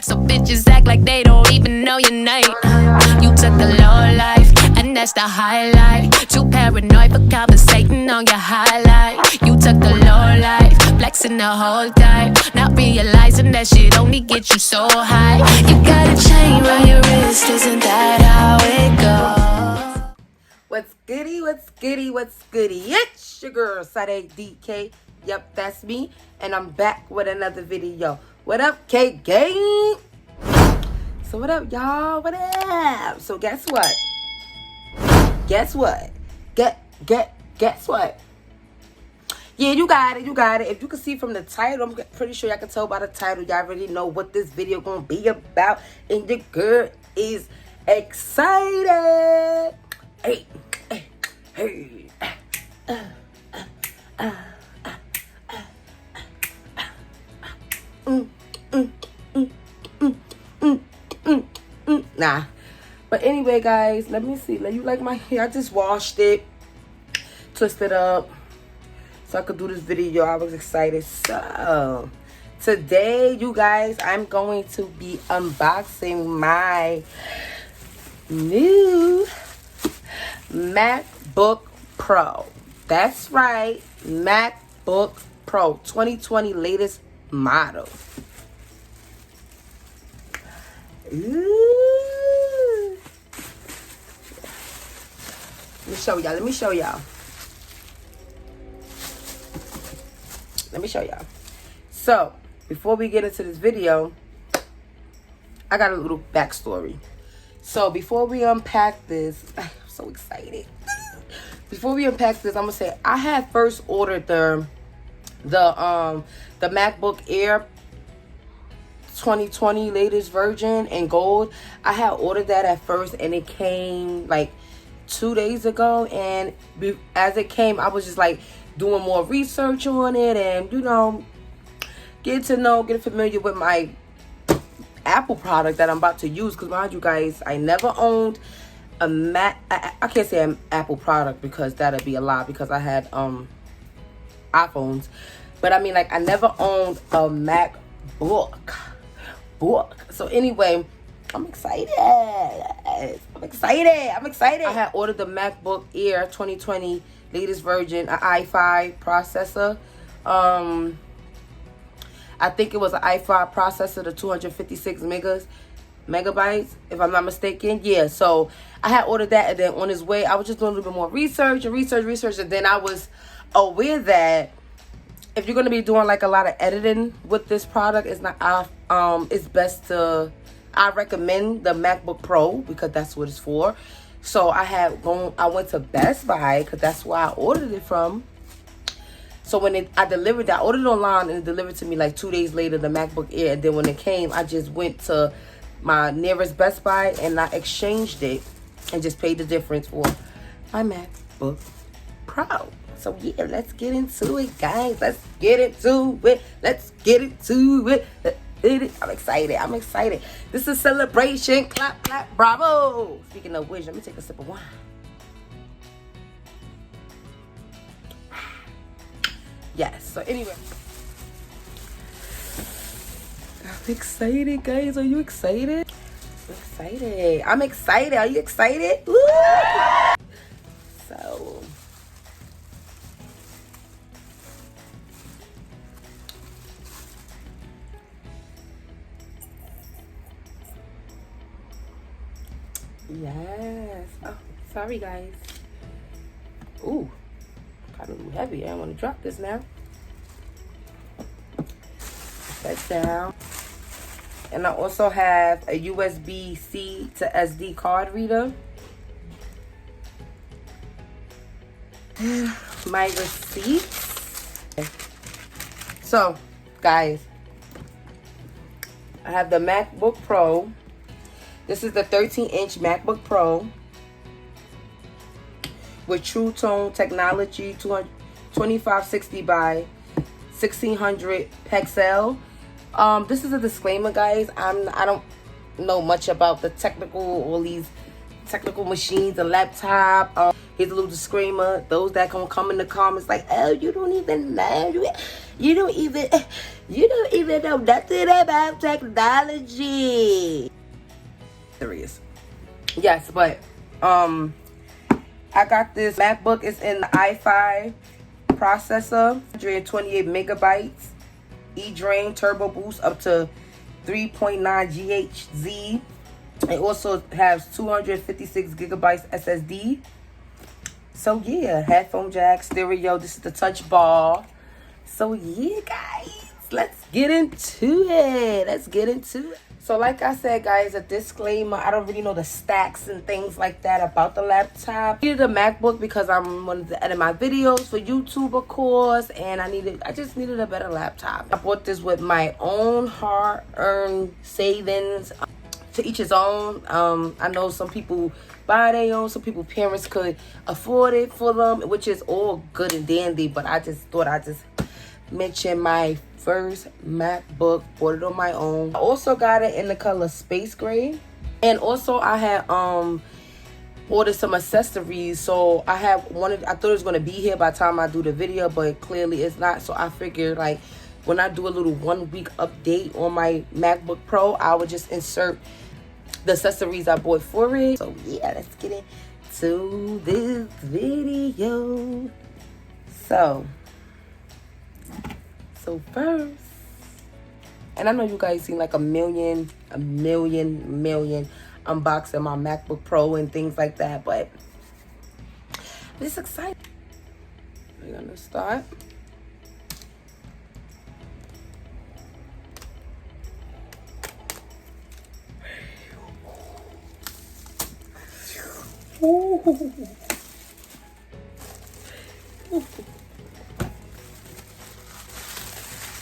So bitches act like they don't even know your name. You took the low life, and that's the highlight. Too paranoid for conversating on your highlight. You took the low life, flexing the whole time, not realizing that shit only gets you so high. You got a chain round your wrist, isn't that how it goes? What's goody, what's goody, what's goody? It's your girl, SadéDeeKay. Yep, that's me. And I'm back with another video. What up, K gang? So what up, y'all? What up? So guess what? Guess what? Guess what? Yeah, you got it, you got it. If you can see from the title, I'm pretty sure y'all can tell by the title. Y'all already know what this video gonna be about. And your girl is excited. Hey, hey, hey. Nah. But anyway, guys, let me see. You like my hair? I just washed it, twisted up, so I could do this video. I was excited. So today, you guys, I'm going to be unboxing my new MacBook Pro. That's right, MacBook Pro 2020 latest model. Ooh. Let me show y'all. So, before we get into this video, I got a little backstory. So, before we unpack this, I'm so excited. Before we unpack this, I'm gonna say I had first ordered the MacBook Air 2020 latest version in gold. I had ordered that at first, and it came like 2 days ago. And as it came, I was just like doing more research on it, and get familiar with my Apple product that I'm about to use. Because mind you guys, I never owned a Mac. I can't say an Apple product because that'd be a lie, because I had iPhones. But I mean, like, I never owned a MacBook. So anyway, I'm excited. I had ordered the MacBook Air 2020 latest version, an i5 processor. I think it was an i5 processor, the 256 megabytes, if I'm not mistaken. Yeah, so I had ordered that, and then on its way, I was just doing a little bit more research, and then I was aware that if you're going to be doing like a lot of editing with this product, it's best to, I recommend the MacBook Pro, because that's what it's for. So I went to Best Buy, because that's where I ordered it from. So when I ordered it online, and it delivered to me like 2 days later, the MacBook Air. And then when it came, I just went to my nearest Best Buy, and I exchanged it and just paid the difference for my MacBook Pro. So yeah, let's get into it, guys. Let's get into it. I'm excited. This is a celebration. Clap, clap, bravo. Speaking of which, let me take a sip of wine. Yes, so anyway. I'm excited, guys. Are you excited? I'm excited. Are you excited? Woo! So yes. Oh, sorry, guys. Ooh, kind of a little heavy. I don't want to drop this now. Put that down. And I also have a USB-C to SD card reader. My receipts. So, guys, I have the MacBook Pro. This is the 13-inch MacBook Pro with True Tone technology, 2560 by 1600 pixel. This is a disclaimer, guys. I don't know much about the all these technical machines, a laptop. Here's a little disclaimer. Those that gonna come in the comments like, oh, you don't even know. You don't even know nothing about technology. Serious. Yes, but I got this MacBook. It's in the i5 processor, 128 megabytes, eDRAM turbo boost up to 3.9 GHz. It also has 256 gigabytes SSD. So yeah, headphone jack, stereo. This is the touch bar. So yeah, guys, let's get into it. So like I said, guys, a disclaimer. I don't really know the stacks and things like that about the laptop. I needed a MacBook because I wanted to edit my videos for YouTube, of course, and I just needed a better laptop. I bought this with my own hard-earned savings. To each his own. I know some people buy their own, some people parents could afford it for them, which is all good and dandy, but I just thought I'd just mention my first MacBook. Bought it on my own. I also got it in the color space gray, and also I had ordered some accessories. So I thought it was going to be here by the time I do the video, but clearly it's not. So I figured, like, when I do a little 1 week update on my MacBook Pro, I would just insert the accessories I bought for it. So yeah, let's get into this video. So first, and I know you guys seen like a million unboxing my MacBook Pro and things like that, but this exciting. We're gonna start. Ooh.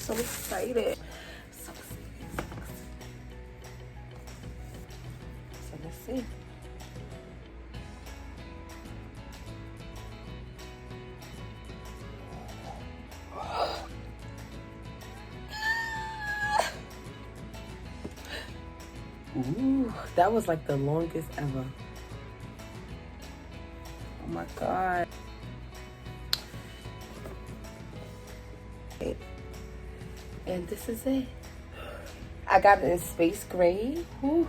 So excited. So let's see. Ooh, that was like the longest ever. Oh my God. And this is it. I got it in space gray. Whew.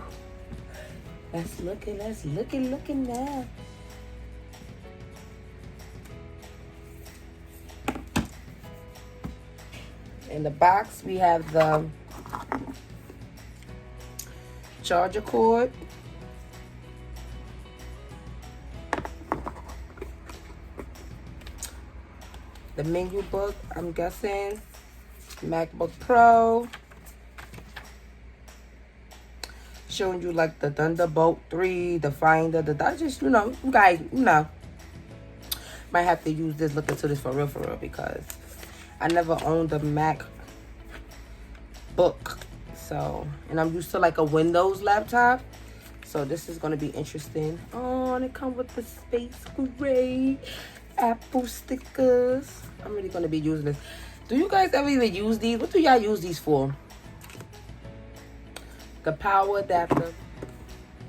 Let's looking now. In the box, we have the charger cord, the menu book, I'm guessing, MacBook Pro, showing you like the Thunderbolt 3, the Finder, I just, you guys, might have to use this, look into this for real, because I never owned a MacBook. So, and I'm used to like a Windows laptop. So this is going to be interesting. Oh, and it comes with the space gray Apple stickers. I'm really going to be using this. Do you guys ever even use these? What do y'all use these for? The power adapter.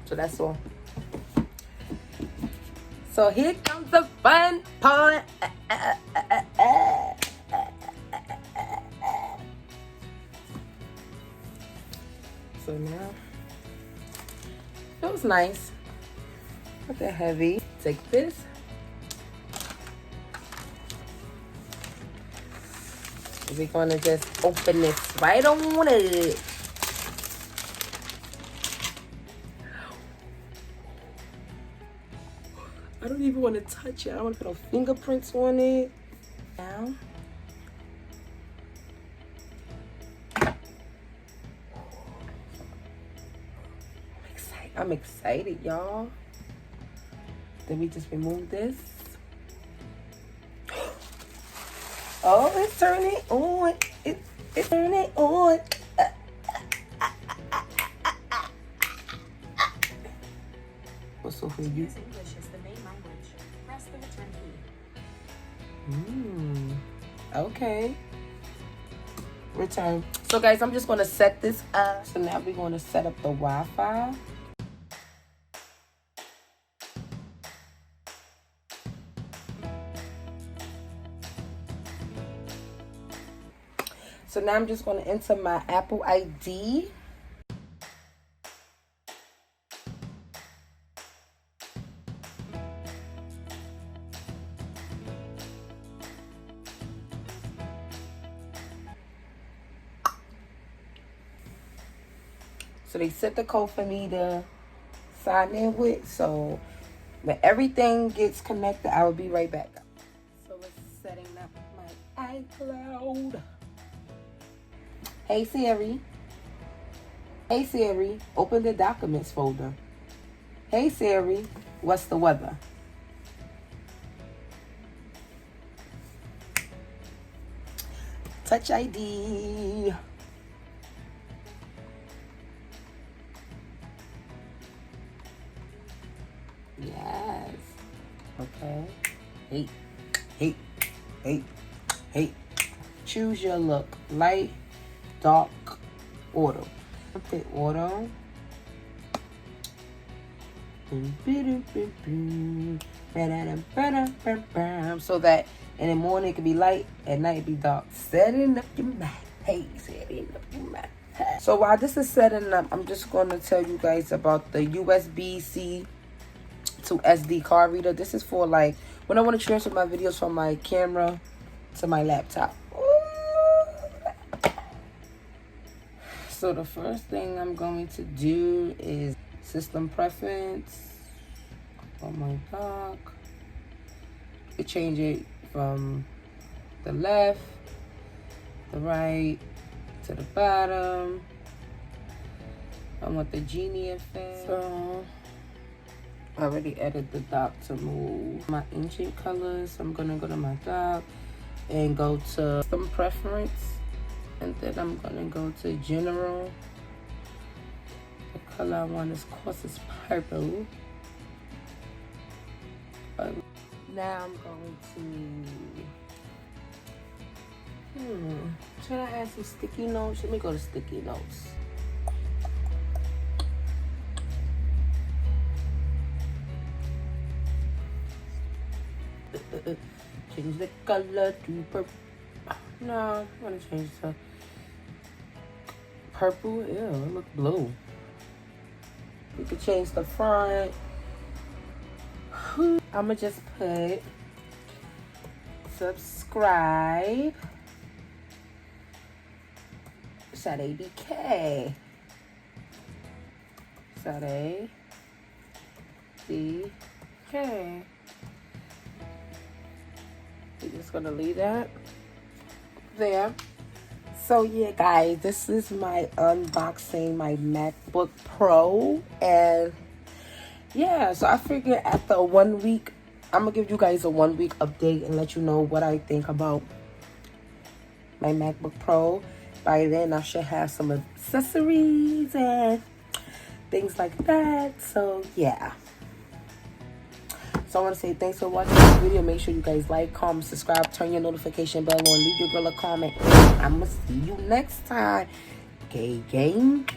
So that's all. So here comes the fun part. So now, feels nice. Not that heavy. Take this. We're gonna just open this right on it. I don't even want to touch it. I don't want to put no fingerprints on it. Now. I'm excited, y'all. Then we just remove this. Oh, it's turning on. It's turning on. What's so for you? English is the main language. Press the return key. Okay. Return. So guys, I'm just gonna set this up. So now we're gonna set up the Wi-Fi. So now I'm just going to enter my Apple ID. So they set the code for me to sign in with. So when everything gets connected, I will be right back. So it's setting up my iCloud. Hey Siri. Hey Siri, open the documents folder. Hey Siri, what's the weather? Touch ID. Yes. Okay. Hey. Choose your look. Light, dark, auto. Pick auto. So that in the morning it can be light, at night it be dark. Setting up your mind. Hey, setting up your mind. So while this is setting up, I'm just going to tell you guys about the USB-C to SD card reader. This is for like when I want to transfer my videos from my camera to my laptop. So the first thing I'm going to do is system preference. Oh my God. You change it from the left, the right, to the bottom. I want the genie effect. So I already added the dock to move my ancient colors. I'm gonna go to my dock and go to system preference. And then I'm gonna go to general. The color I want, of course, is purple. Now I'm going to should I add some sticky notes? Let me go to sticky notes. Change the color to purple. No, I'm gonna change to purple. Ew, it look blue. You can change the front. I'ma just put subscribe. SadéDeeKay. SadéDeeKay. We're just gonna leave that there. So yeah guys, this is my unboxing my MacBook Pro. And yeah, so I figured after 1 week I'm gonna give you guys a 1 week update and let you know what I think about my MacBook Pro. By then I should have some accessories and things like that. So yeah, so I want to say thanks for watching this video. Make sure you guys like, comment, subscribe, turn your notification bell on, leave your girl a comment. I'm gonna see you next time. Gay gang.